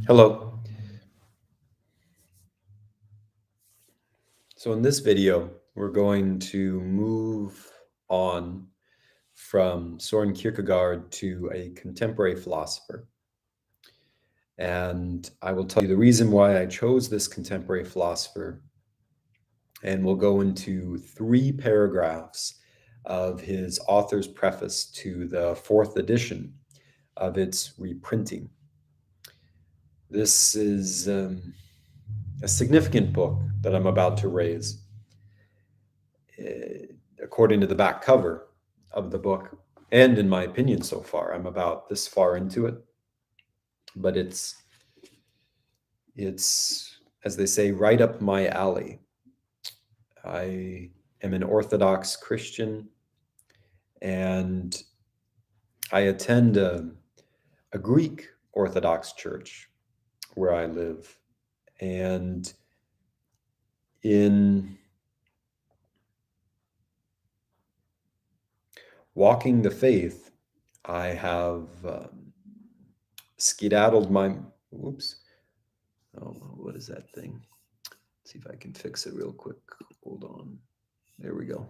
Hello. So in this video, we're going to move on from Soren Kierkegaard to a contemporary philosopher. And I will tell you the reason why I chose this contemporary philosopher. And we'll go into 3 paragraphs of his author's preface to the 4th edition of its reprinting. This is a significant book that I'm about to raise. According to the back cover of the book, and in my opinion so far, I'm about this far into it, but it's as they say, right up my alley. I am an Orthodox Christian, and I attend a Greek Orthodox church where I live. And in walking the faith, I have skedaddled my, what is that thing? Let's see if I can fix it real quick. Hold on. There we go.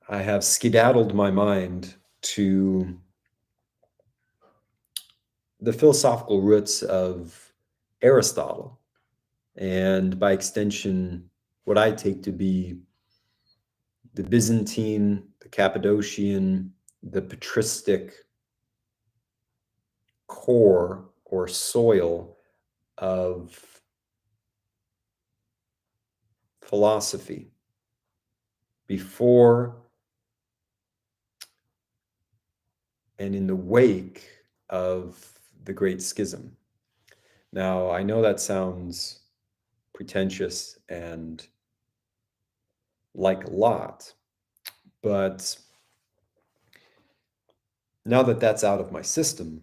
I have skedaddled my mind to the philosophical roots of Aristotle, and by extension, what I take to be the Byzantine, the Cappadocian, the patristic core or soil of philosophy before and in the wake of the Great Schism. Now, I know that sounds pretentious and like a lot, but now that that's out of my system,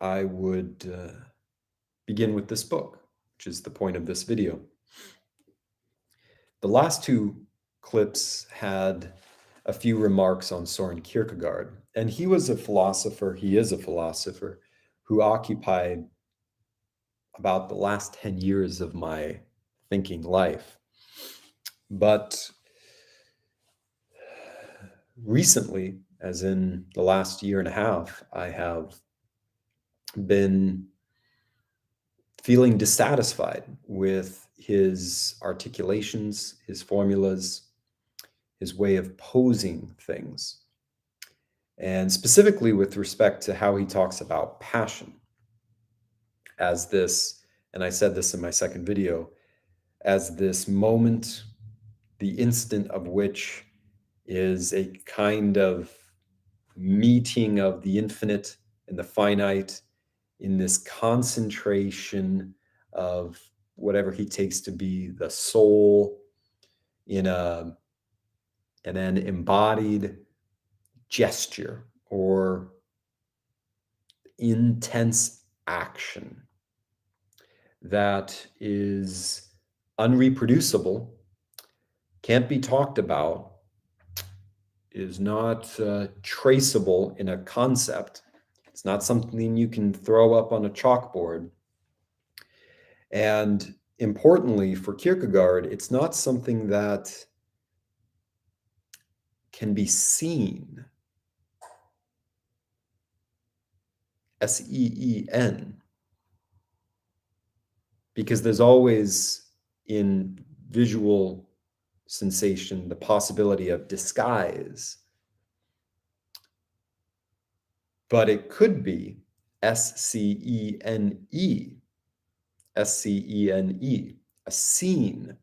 I would begin with this book, which is the point of this video. The last 2 clips had a few remarks on Soren Kierkegaard, and he is a philosopher who occupied about the last 10 years of my thinking life. But recently, as in the last year and a half, I have been feeling dissatisfied with his articulations, his formulas, his way of posing things, and specifically with respect to how he talks about passion as this, and I said this in my second video, as this moment, the instant of which is a kind of meeting of the infinite and the finite in this concentration of whatever he takes to be the soul in an embodied gesture or intense action that is unreproducible, can't be talked about, is not traceable in a concept. It's not something you can throw up on a chalkboard. And importantly, for Kierkegaard, it's not something that can be seen. S-E-E-N. Because there's always in visual sensation the possibility of disguise. But it could be S-C-E-N-E. S-C-E-N-E, a scene.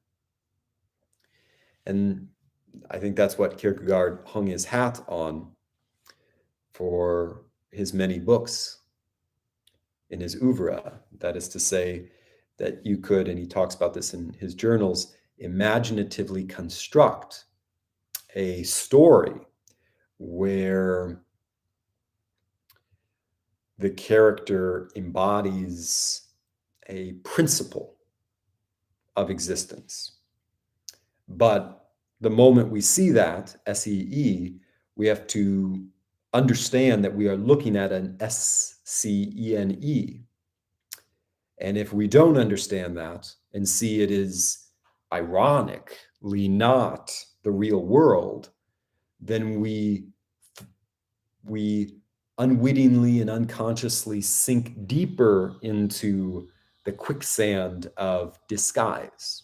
And I think that's what Kierkegaard hung his hat on for his many books in his oeuvre. That is to say that you could, and he talks about this in his journals, imaginatively construct a story where the character embodies a principle of existence. But the moment we see that, S-E-E, we have to understand that we are looking at an scene. And if we don't understand that and see it is ironically not the real world, then we unwittingly and unconsciously sink deeper into the quicksand of disguise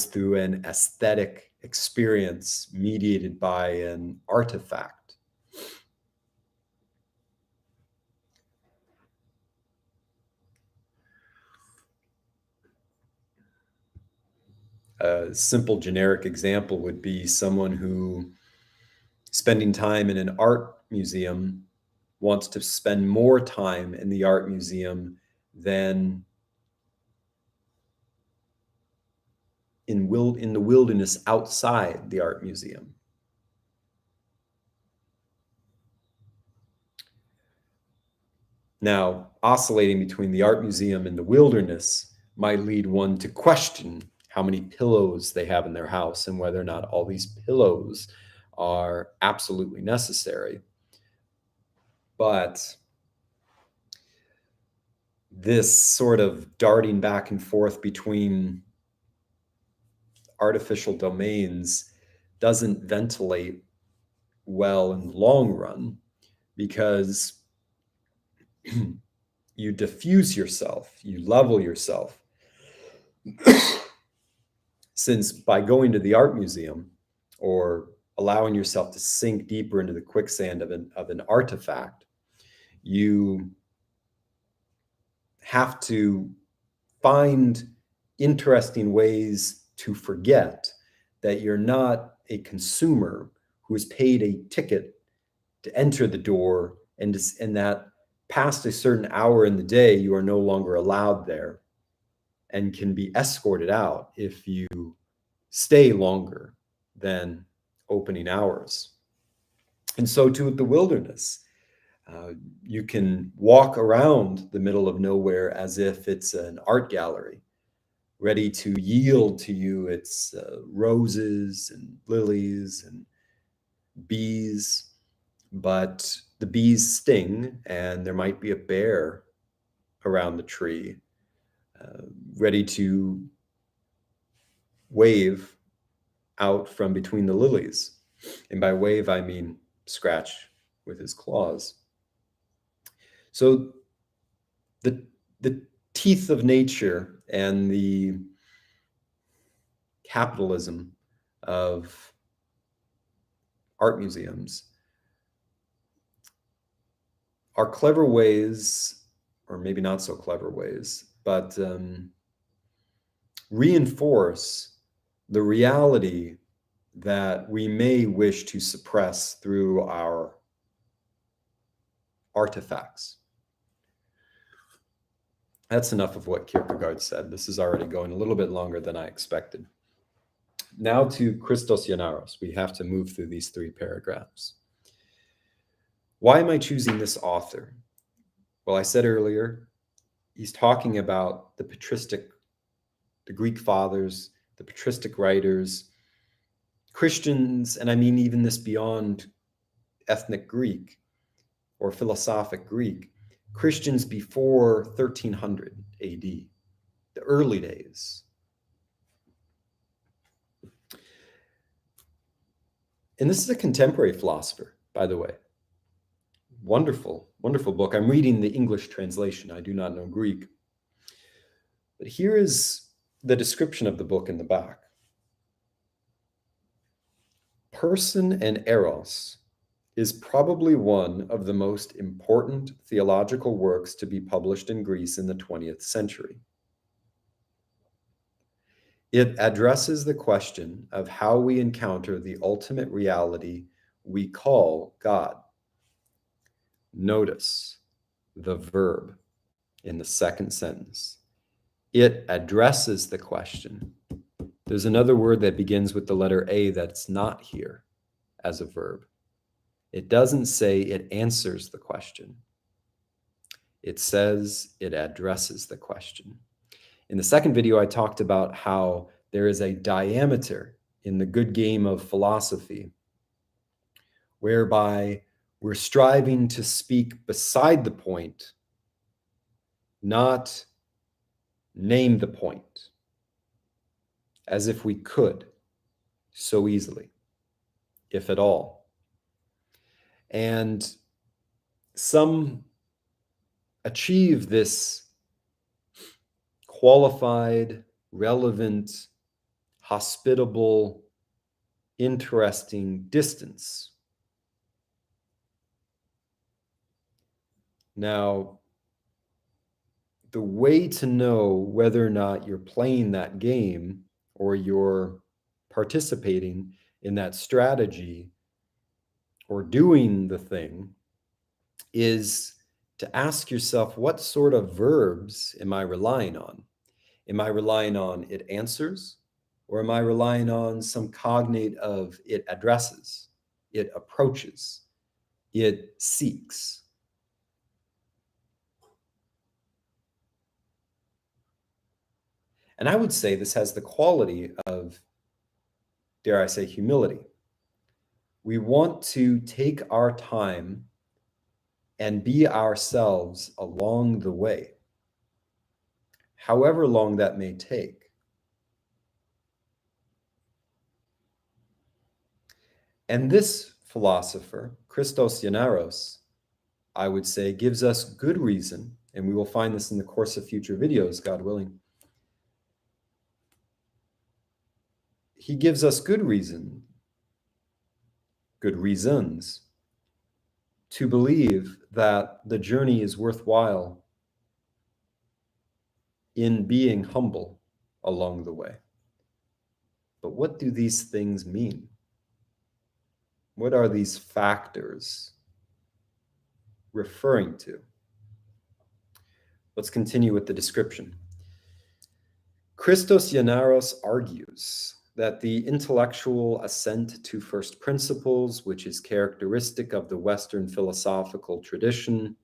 through an aesthetic experience mediated by an artifact. A simple generic example would be someone who, spending time in an art museum, wants to spend more time in the art museum than in the wilderness outside the art museum. Now, oscillating between the art museum and the wilderness might lead one to question how many pillows they have in their house and whether or not all these pillows are absolutely necessary. But this sort of darting back and forth between artificial domains doesn't ventilate well in the long run, because you diffuse yourself, you level yourself. Since by going to the art museum or allowing yourself to sink deeper into the quicksand of an artifact, you have to find interesting ways to forget that you're not a consumer who has paid a ticket to enter the door, and that past a certain hour in the day, you are no longer allowed there and can be escorted out if you stay longer than opening hours. And so too with the wilderness. You can walk around the middle of nowhere as if it's an art gallery, ready to yield to you its roses and lilies and bees. But the bees sting, and there might be a bear around the tree, ready to wave out from between the lilies. And by wave, I mean scratch with his claws. So the teeth of nature and the capitalism of art museums are clever ways, or maybe not so clever ways, but reinforce the reality that we may wish to suppress through our artifacts. That's enough of what Kierkegaard said. This is already going a little bit longer than I expected. Now to Christos Yannaras. We have to move through these 3 paragraphs. Why am I choosing this author? Well, I said earlier, he's talking about the Greek fathers, the patristic writers, Christians, and I mean even this beyond ethnic Greek or philosophic Greek, Christians before 1300 AD, the early days. And this is a contemporary philosopher, by the way. Wonderful, wonderful book. I'm reading the English translation. I do not know Greek. But here is the description of the book in the back. Person and Eros is probably one of the most important theological works to be published in Greece in the 20th century. It addresses the question of how we encounter the ultimate reality we call God. Notice the verb in the second sentence. It addresses the question. There's another word that begins with the letter A that's not here as a verb. It doesn't say it answers the question. It says it addresses the question. In the second video, I talked about how there is a diameter in the good game of philosophy whereby we're striving to speak beside the point, not name the point, as if we could so easily, if at all. And some achieve this qualified, relevant, hospitable, interesting distance. Now, the way to know whether or not you're playing that game or you're participating in that strategy or doing the thing is to ask yourself, what sort of verbs am I relying on? Am I relying on it answers, or am I relying on some cognate of it addresses, it approaches, it seeks? And I would say this has the quality of, dare I say, humility. We want to take our time and be ourselves along the way, however long that may take. And this philosopher, Christos Yannaras, I would say, gives us good reason, and we will find this in the course of future videos, God willing. He gives us good reasons to believe that the journey is worthwhile in being humble along the way. But what do these things mean? What are these factors referring to? Let's continue with the description. Christos Yannaras argues that the intellectual assent to first principles, which is characteristic of the Western philosophical tradition,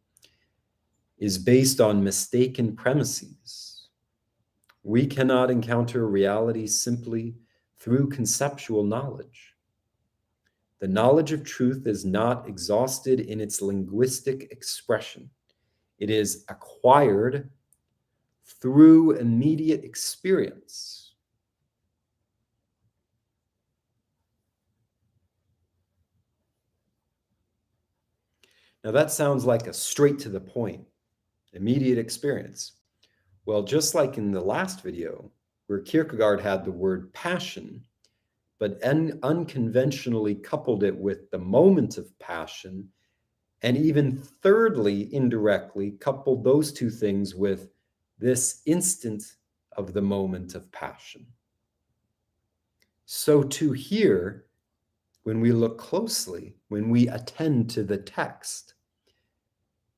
is based on mistaken premises. We cannot encounter reality simply through conceptual knowledge. The knowledge of truth is not exhausted in its linguistic expression. It is acquired through immediate experience. Now that sounds like a straight to the point, immediate experience. Well, just like in the last video, where Kierkegaard had the word passion, but unconventionally coupled it with the moment of passion, and even thirdly, indirectly, coupled those two things with this instant of the moment of passion. So too here, when we look closely, when we attend to the text,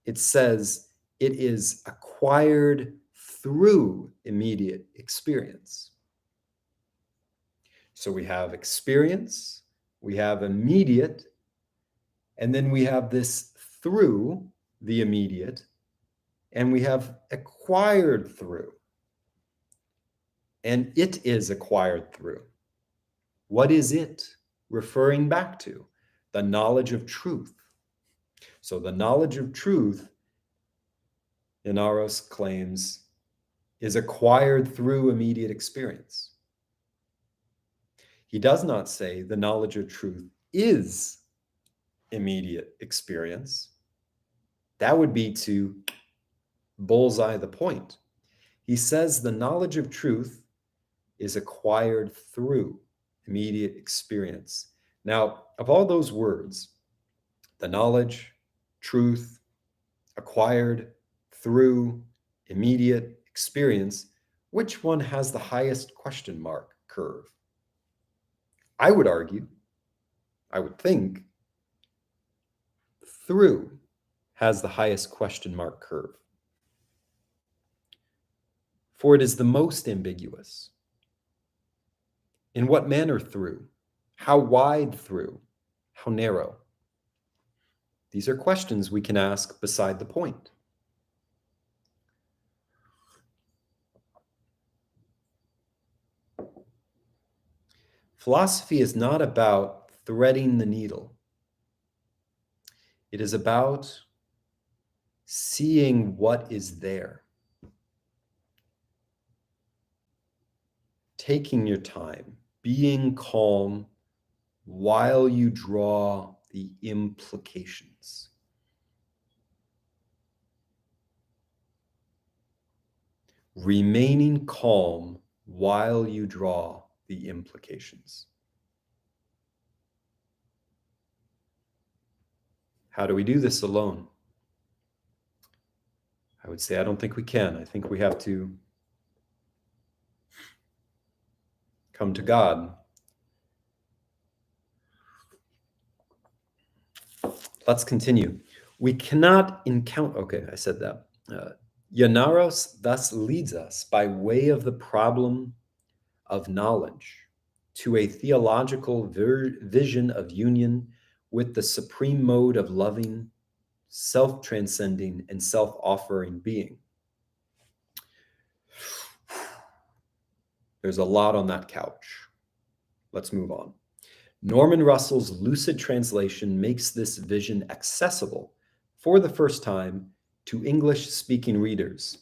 it says it is acquired through immediate experience. So we have experience, we have immediate, and then we have this through the immediate, and we have acquired through. And it is acquired through. What is it referring back to? The knowledge of truth. So the knowledge of truth, Yannaras claims, is acquired through immediate experience. He does not say the knowledge of truth is immediate experience. That would be to bullseye the point. He says the knowledge of truth is acquired through immediate experience. Now, of all those words, the knowledge, truth, acquired through immediate experience, which one has the highest question mark curve? I would argue, I would think, through has the highest question mark curve. For it is the most ambiguous. In what manner through? How wide through? How narrow? These are questions we can ask beside the point. Philosophy is not about threading the needle. It is about seeing what is there, taking your time, being calm while you draw the implications. Remaining calm while you draw the implications. How do we do this alone? I would say I don't think we can. I think we have to come to God. Let's continue. We cannot encounter, okay, I said that. Yannaras thus leads us by way of the problem of knowledge to a theological vision of union with the supreme mode of loving, self-transcending, and self-offering being. There's a lot on that couch. Let's move on. Norman Russell's lucid translation makes this vision accessible for the first time to English-speaking readers,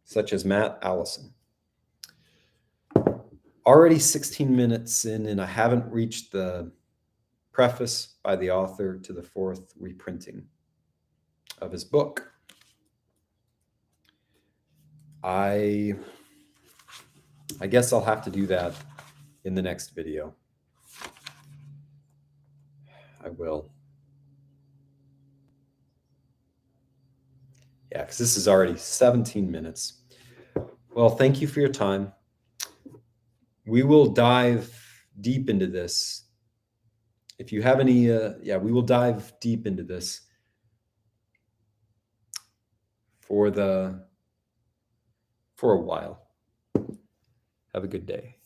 such as Matt Allison. Already 16 minutes in, and I haven't reached the preface by the author to the 4th reprinting of his book. I guess I'll have to do that in the next video. I will. Yeah, because this is already 17 minutes. Well, thank you for your time. We will dive deep into this. If you have any, we will dive deep into this for a while. Have a good day.